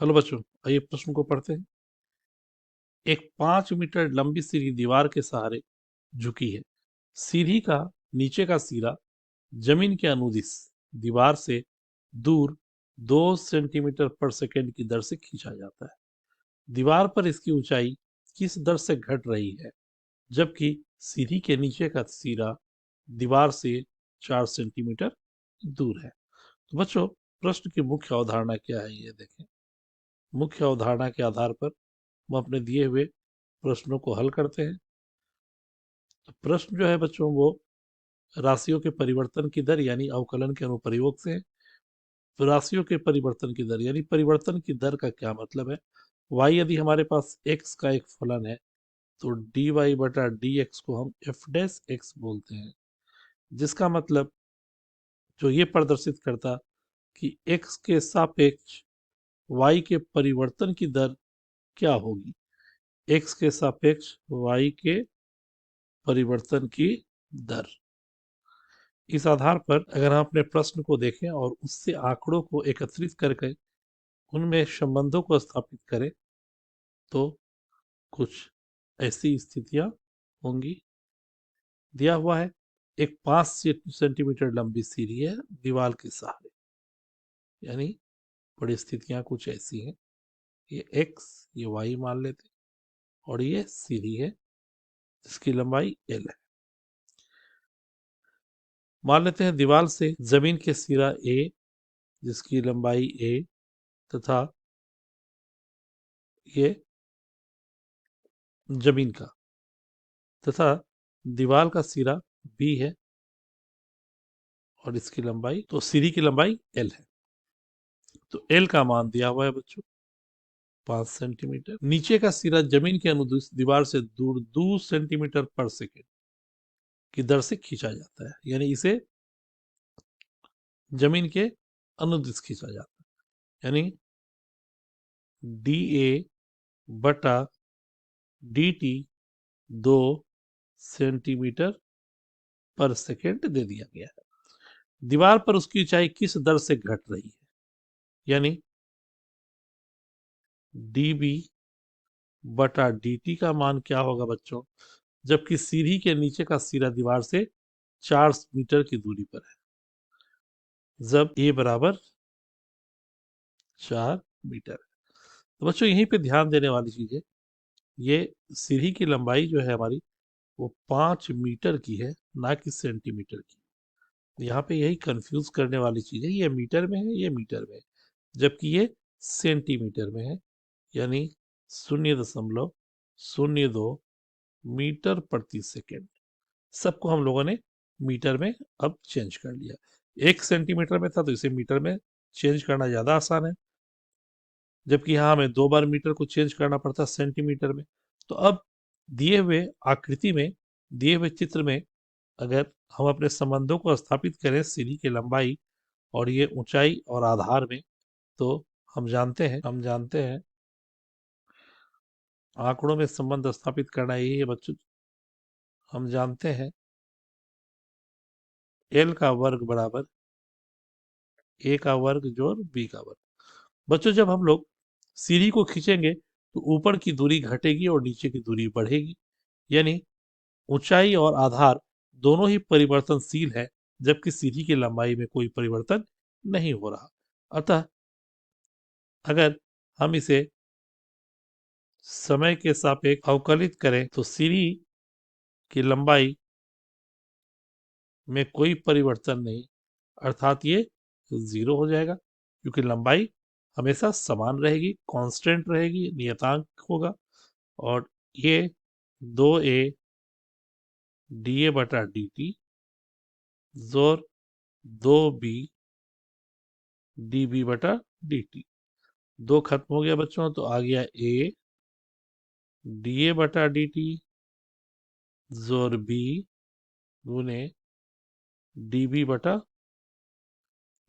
Hello बच्चों, आइए प्रश्न को पढ़ते हैं। एक 5 मीटर लंबी सीढ़ी दीवार के सहारे झुकी है। सीढ़ी का नीचे का सिरा जमीन के अनुदिश दीवार से दूर 2 सेंटीमीटर पर सेकेंड की दर से खींचा जाता है। दीवार पर इसकी ऊंचाई किस दर से घट रही है, जबकि सीढ़ी के नीचे का सिरा दीवार से 4 सेंटीमीटर दूर है। तो बच्चों, प्रश्न की मुख्य अवधारणा क्या है ये देखें। मुख्य अवधारणा के आधार पर हम अपने दिए हुए प्रश्नों को हल करते हैं। तो प्रश्न जो है बच्चों वो राशियों के परिवर्तन की दर यानी अवकलन के अनुप्रयोग से है। तो राशियों के परिवर्तन की दर यानी परिवर्तन की दर का क्या मतलब है। y यदि हमारे पास x का एक फलन है तो dy बटा dx को हम f डैश x बोलते हैं, जिसका मतलब जो ये प्रदर्शित करता कि x के सापेक्ष y के परिवर्तन की दर क्या होगी। x के सापेक्ष y के परिवर्तन की दर। इस आधार पर अगर हम अपने प्रश्न को देखें और उससे आंकड़ों को एकत्रित करके उनमें संबंधों को स्थापित करें तो कुछ ऐसी स्थितियां होंगी। दिया हुआ है एक 5 सेंटीमीटर लंबी सीढ़ी है दीवार के सहारे, यानी परिस्थितियां कुछ ऐसी हैं। ये x ये y मान लेते और ये सीढ़ी है जिसकी लंबाई l है। मान लेते हैं दीवार से जमीन के सिरा a जिसकी लंबाई a तथा ये जमीन का तथा दीवार का सिरा b है और इसकी लंबाई तो सीढ़ी की लंबाई l है। तो l का मान दिया हुआ है बच्चों 5 सेंटीमीटर। नीचे का सिरा जमीन के अनुदिश दीवार से दूर 2 सेंटीमीटर पर सेकेंड की दर से खींचा जाता है, यानी इसे जमीन के अनुदिश खींचा जाता है, यानी dA बटा dt 2 सेंटीमीटर पर सेकेंड दे दिया गया है। दीवार पर उसकी ऊंचाई किस दर से घट रही है, यानी dB बटा dt का मान क्या होगा बच्चों, जबकि सीढ़ी के नीचे का सिरा दीवार से 4 मीटर की दूरी पर है, जब a बराबर 4 मीटर। तो बच्चों यहीं पे ध्यान देने वाली चीज है, ये सीढ़ी की लंबाई जो है हमारी वो 5 मीटर की है, ना कि सेंटीमीटर की। यहाँ पे यही कंफ्यूज करने वाली चीज है, ये मीटर में है ये मीटर में है, जबकि ये सेंटीमीटर में है, यानी 0.02 मीटर प्रति सेकेंड। सबको हम लोगों ने मीटर में अब चेंज कर लिया। 1 सेंटीमीटर में था तो इसे मीटर में चेंज करना ज्यादा आसान है, जबकि यहाँ हमें 2 बार मीटर को चेंज करना पड़ता सेंटीमीटर में। तो अब दिए हुए आकृति में, दिए हुए चित्र में अगर हम अपने संबंधों को स्थापित करें सीढ़ी की लंबाई और ये ऊंचाई और आधार में, तो हम जानते हैं आंकड़ों में संबंध स्थापित करना यही है बच्चों। हम जानते हैं l का वर्ग बराबर a का वर्ग जोड़ b का वर्ग। बच्चों जब हम लोग सीढ़ी को खींचेंगे तो ऊपर की दूरी घटेगी और नीचे की दूरी बढ़ेगी, यानी ऊंचाई और आधार दोनों ही परिवर्तनशील है, जबकि सीढ़ी की लंबाई में कोई परिवर्तन नहीं हो रहा। अतः अगर हम इसे समय के सापेक्ष अवकलित करें तो सीढ़ी की लंबाई में कोई परिवर्तन नहीं, अर्थात ये 0 हो जाएगा, क्योंकि लंबाई हमेशा समान रहेगी, कांस्टेंट रहेगी, नियतांक होगा। और ये 2a dA बटा dt जोर 2b dB बटा dt, 2 खत्म हो गया बच्चों तो आ गया a dA बटा dt जोर b गुने dB बटा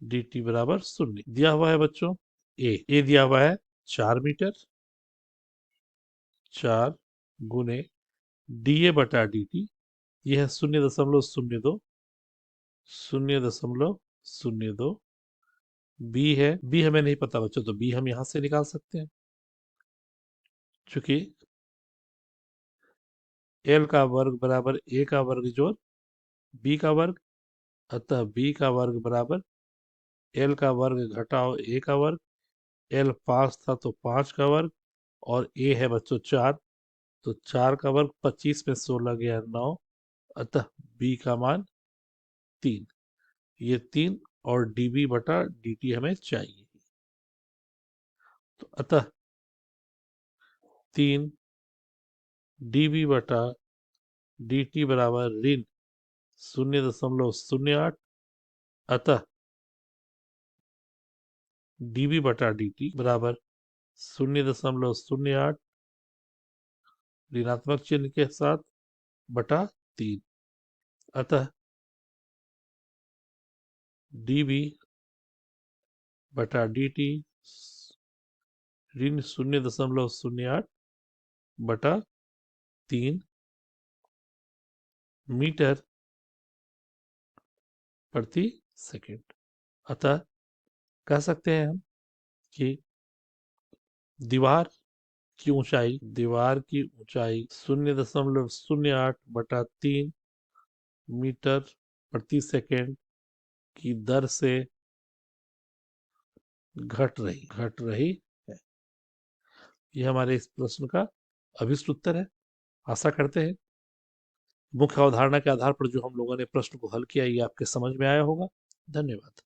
dt बराबर 0। दिया हुआ है बच्चों a दिया हुआ है 4 मीटर, 4 गुने dA बटा dt, यह है 0.02 0.02 बी है, बी हमें नहीं पता बच्चों, तो बी हम यहां से निकाल सकते हैं, चूंकि एल का वर्ग बराबर ए का वर्ग जोड़ बी का वर्ग, अतः बी का वर्ग बराबर एल का वर्ग घटाओ ए का वर्ग। एल 5 था तो 5 का वर्ग, और ए है बच्चों 4, तो 4 का वर्ग, 25 में 16 गया 9, अतः बी का मान 3। ये 3 और डीबी बटा dt हमें चाहिए, तो अतः 3 डीबी बटा dt बराबर ऋण 0.08, अतः dB बटा dt बराबर 0.08 ऋणात्मक चिन्ह के साथ बटा 3, अतः dB बटा dt ऋण 0.08 बटा 3 मीटर प्रति सेकंड। अतः कह सकते हैं हम कि दीवार की ऊंचाई 0.08 बटा 3 मीटर प्रति सेकंड की दर से घट रही है। यह हमारे इस प्रश्न का अभिष्ट उत्तर है। आशा करते हैं मुख्य अवधारणा के आधार पर जो हम लोगों ने प्रश्न को हल किया ये आपके समझ में आया होगा। धन्यवाद।